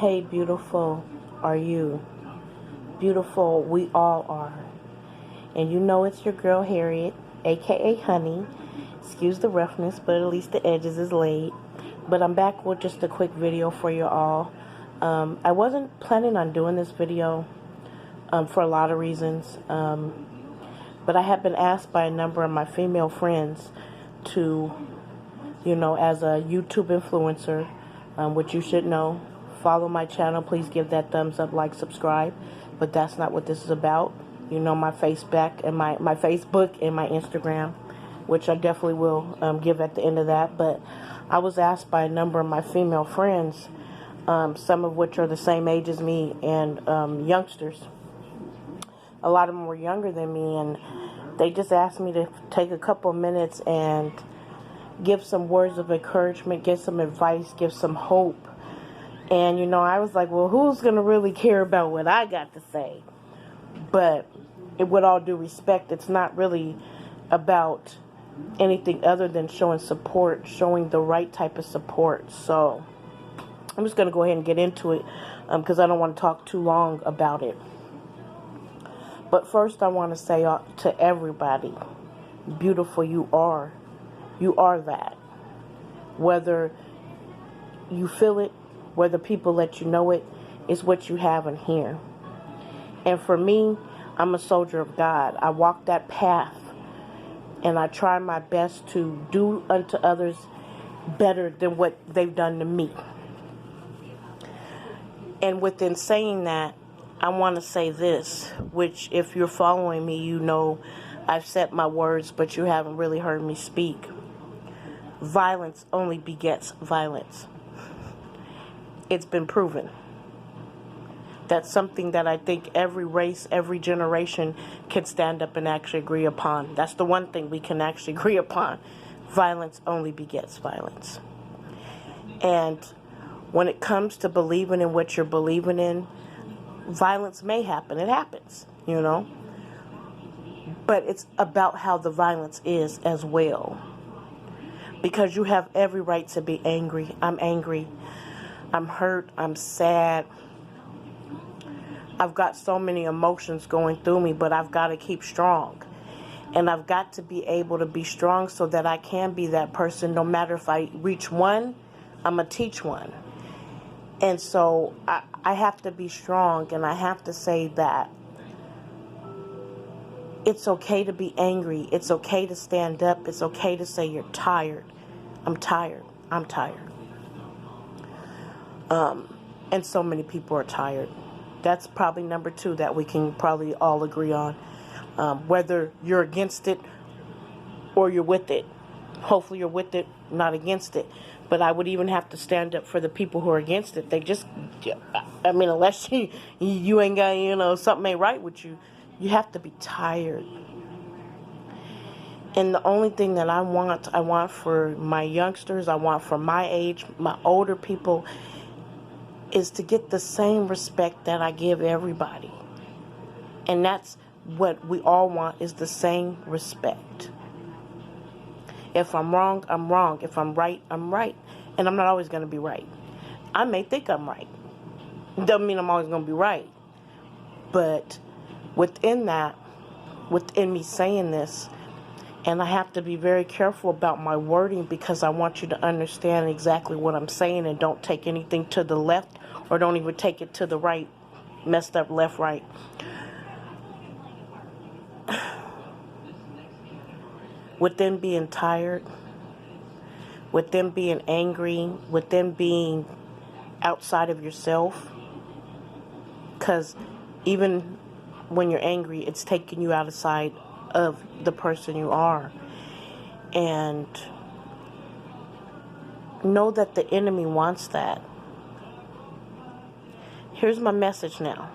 Hey, beautiful, are you? Beautiful, we all are. And you know it's your girl Harriet, aka Honey. Excuse the roughness, but at least the edges is laid. But I'm back with just a quick video for you all. I wasn't planning on doing this video for a lot of reasons. But I have been asked by a number of my female friends to, as a YouTube influencer, which you should know, follow my channel. Please give that thumbs up, like, subscribe. But that's not what this is about. You know, my Facebook and my Facebook and my Instagram, which I definitely will give at the end of that. But I was asked by a number of my female friends, some of which are the same age as me, and youngsters. A lot of them were younger than me, and they just asked me to take a couple of minutes and give some words of encouragement, give some advice, give some hope. And, I was like, well, who's going to really care about what I got to say? But with all due respect, it's not really about anything other than showing support, showing the right type of support. So I'm just going to go ahead and get into it because I don't want to talk too long about it. But first, I want to say to everybody, beautiful you are. You are that. Whether you feel it, whether people let you know it, it's what you have in here. And for me, I'm a soldier of God. I walk that path, and I try my best to do unto others better than what they've done to me. And within saying that, I want to say this, which if you're following me, you know I've said my words, but you haven't really heard me speak. Violence only begets violence. It's been proven. That's something that I think every race, every generation can stand up and actually agree upon. That's the one thing we can actually agree upon. Violence only begets violence. And when it comes to believing in what you're believing in, violence may happen. It happens, But it's about how the violence is as well. Because you have every right to be angry. I'm angry. I'm hurt. I'm sad. I've got so many emotions going through me, but I've got to keep strong. And I've got to be able to be strong so that I can be that person. No matter if I reach one, I'm going to teach one. And so I have to be strong, and I have to say that it's okay to be angry. It's okay to stand up. It's okay to say you're tired. I'm tired. I'm tired. And so many people are tired. That's probably number 2 that we can probably all agree on. Whether you're against it or you're with it. Hopefully you're with it, not against it. But I would even have to stand up for the people who are against it. They just, unless you ain't got, something ain't right with you, you have to be tired. And the only thing that I want for my youngsters, I want for my age, my older people, is to get the same respect that I give everybody. And that's what we all want, is the same respect. If I'm wrong, I'm wrong. If I'm right, I'm right. And I'm not always going to be right. I may think I'm right. Doesn't mean I'm always going to be right. But within that, within me saying this, and I have to be very careful about my wording because I want you to understand exactly what I'm saying, and don't take anything to the left or don't even take it to the right, messed up left, right. With them being tired, with them being angry, with them being outside of yourself, because even when you're angry, it's taking you outside of the person you are. And know that the enemy wants that. Here's my message now.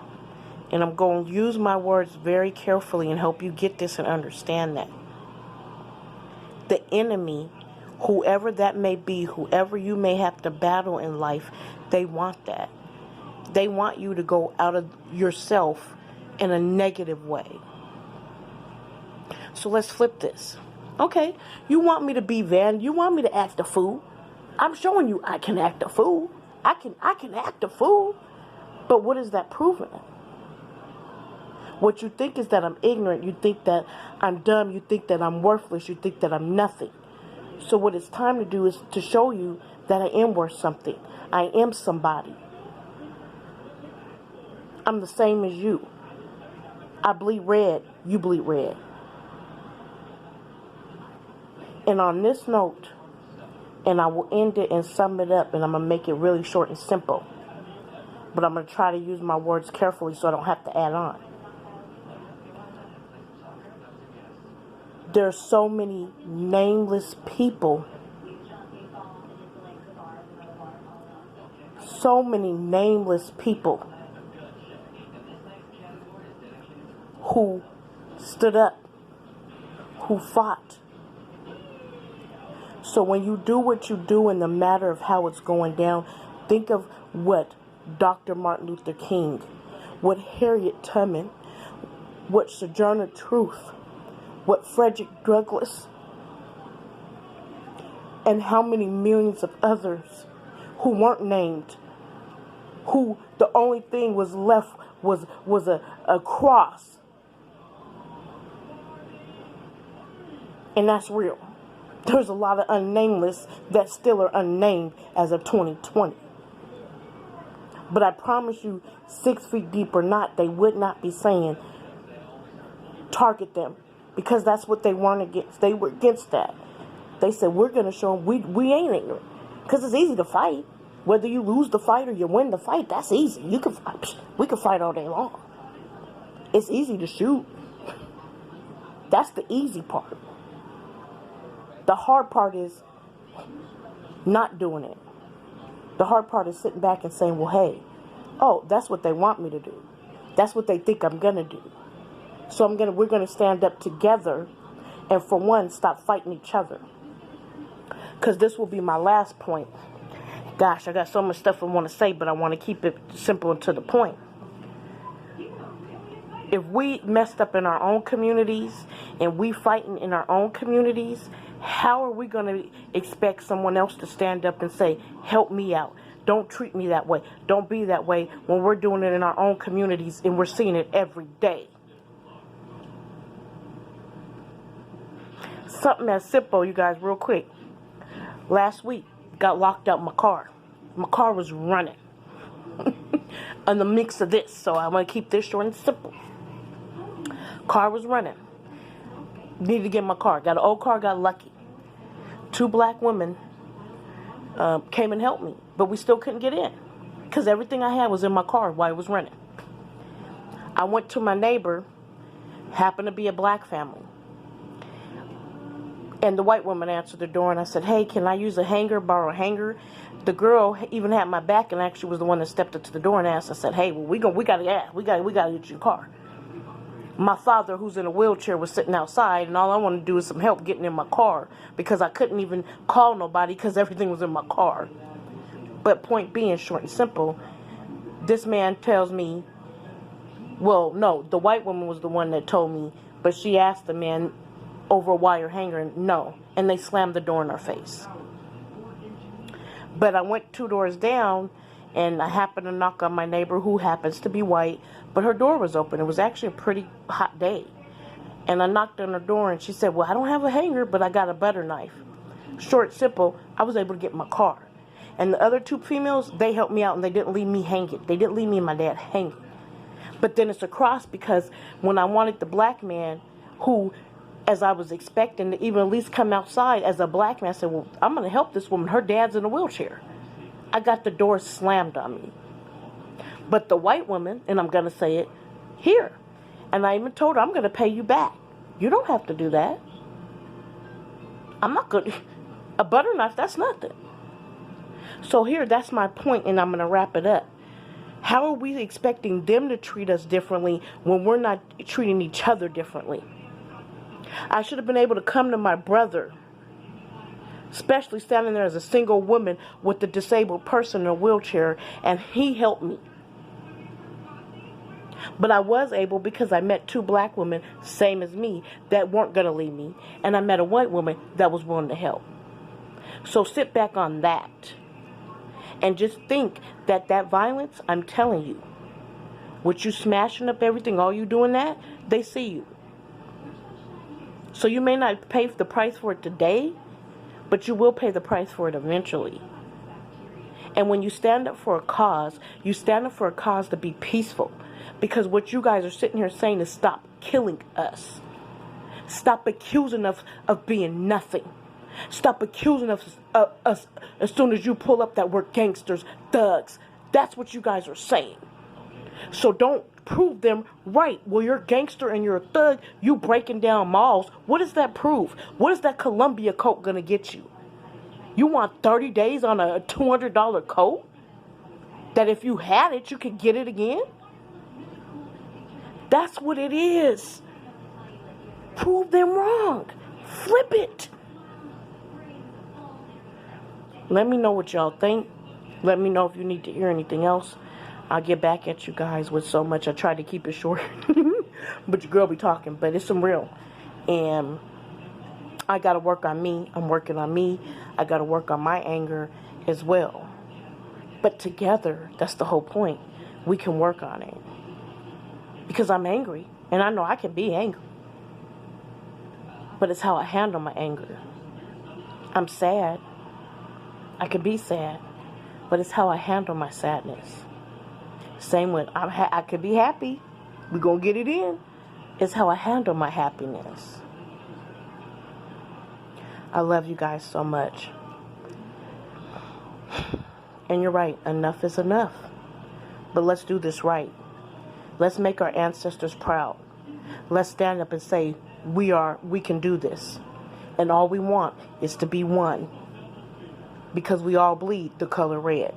And I'm going to use my words very carefully and help you get this and understand that. The enemy, whoever that may be, whoever you may have to battle in life, they want that. They want you to go out of yourself in a negative way. So let's flip this. Okay, you want me to be you want me to act a fool? I'm showing you I can act a fool. I can act a fool, but what is that proving? What you think is that I'm ignorant. You think that I'm dumb. You think that I'm worthless. You think that I'm nothing. So what it's time to do is to show you that I am worth something. I am somebody. I'm the same as you. I bleed red. You bleed red. And on this note, and I will end it and sum it up, and I'm going to make it really short and simple. But I'm going to try to use my words carefully so I don't have to add on. There's so many nameless people. So many nameless people who stood up, who fought. So when you do what you do in the matter of how it's going down, think of what Dr. Martin Luther King, what Harriet Tubman, what Sojourner Truth, what Frederick Douglass, and how many millions of others who weren't named, who the only thing was left was a cross. And that's real. There's a lot of unnameless that still are unnamed as of 2020. But I promise you, 6 feet deep or not, they would not be saying target them, because that's what they weren't against. They were against that. They said, we're going to show them we ain't ignorant. Because it's easy to fight. Whether you lose the fight or you win the fight, that's easy. We can fight all day long. It's easy to shoot. That's the easy part. The hard part is not doing it. The hard part is sitting back and saying, well, hey, oh, that's what they want me to do. That's what they think I'm going to do. So we're going to stand up together and, for one, stop fighting each other. Because this will be my last point. Gosh, I got so much stuff I want to say, but I want to keep it simple and to the point. If we messed up in our own communities and we fighting in our own communities, how are we going to expect someone else to stand up and say, help me out? Don't treat me that way. Don't be that way, when we're doing it in our own communities and we're seeing it every day. Something as simple, you guys, real quick. Last week, got locked out my car. My car was running. In the mix of this, so I'm going to keep this short and simple. Car was running. Needed to get my car. Got an old car, got lucky. 2 black women came and helped me, but we still couldn't get in because everything I had was in my car while it was running. I went to my neighbor, happened to be a black family. And the white woman answered the door, and I said, hey, can I use a hanger, borrow a hanger? The girl even had my back and actually was the one that stepped up to the door and asked. I said, hey, well, we gotta get your car. My father, who's in a wheelchair, was sitting outside, and all I wanted to do was some help getting in my car because I couldn't even call nobody because everything was in my car. But point being, short and simple, this man tells me, well, no, the white woman was the one that told me, but she asked the man over a wire hanger, and no, and they slammed the door in our face. But I went 2 doors down, and I happened to knock on my neighbor, who happens to be white, but her door was open. It was actually a pretty hot day. And I knocked on her door, and she said, well, I don't have a hanger, but I got a butter knife. Short, simple, I was able to get in my car. And the other 2 females, they helped me out, and they didn't leave me hanging. They didn't leave me and my dad hanging. But then it's a cross, because when I wanted the black man, who, as I was expecting to even at least come outside as a black man, I said, well, I'm going to help this woman. Her dad's in a wheelchair. I got the door slammed on me. But the white woman, and I'm going to say it here, and I even told her, I'm going to pay you back. You don't have to do that. I'm not going to. A butter knife, that's nothing. So here, that's my point, and I'm going to wrap it up. How are we expecting them to treat us differently when we're not treating each other differently? I should have been able to come to my brother, especially standing there as a single woman with a disabled person in a wheelchair, and he helped me. But I was able because I met 2 black women, same as me, that weren't going to leave me, and I met a white woman that was willing to help. So sit back on that And just think that that violence, I'm telling you, with you smashing up everything, all you doing that, they see you. So you may not pay the price for it today, but you will pay the price for it eventually. And when you stand up for a cause, you stand up for a cause to be peaceful. Because what you guys are sitting here saying is stop killing us. Stop accusing us of being nothing. Stop accusing us as soon as you pull up that we're gangsters, thugs. That's what you guys are saying. So don't prove them right. Well, you're a gangster and you're a thug. You breaking down malls. What does that prove? What is that Columbia coat going to get you? You want 30 days on a $200 coat? That if you had it, you could get it again? That's what it is. Prove them wrong. Flip it. Let me know what y'all think. Let me know if you need to hear anything else. I'll get back at you guys with so much. I try to keep it short. But your girl be talking. But it's some real. And I got to work on me. I'm working on me. I got to work on my anger as well. But together, that's the whole point. We can work on it. Because I'm angry. And I know I can be angry. But it's how I handle my anger. I'm sad. I can be sad. But it's how I handle my sadness. Same with I could be happy. We're going to get it in. It's how I handle my happiness. I love you guys so much. And you're right. Enough is enough. But let's do this right. Let's make our ancestors proud. Let's stand up and say, we can do this. And all we want is to be one. Because we all bleed the color red.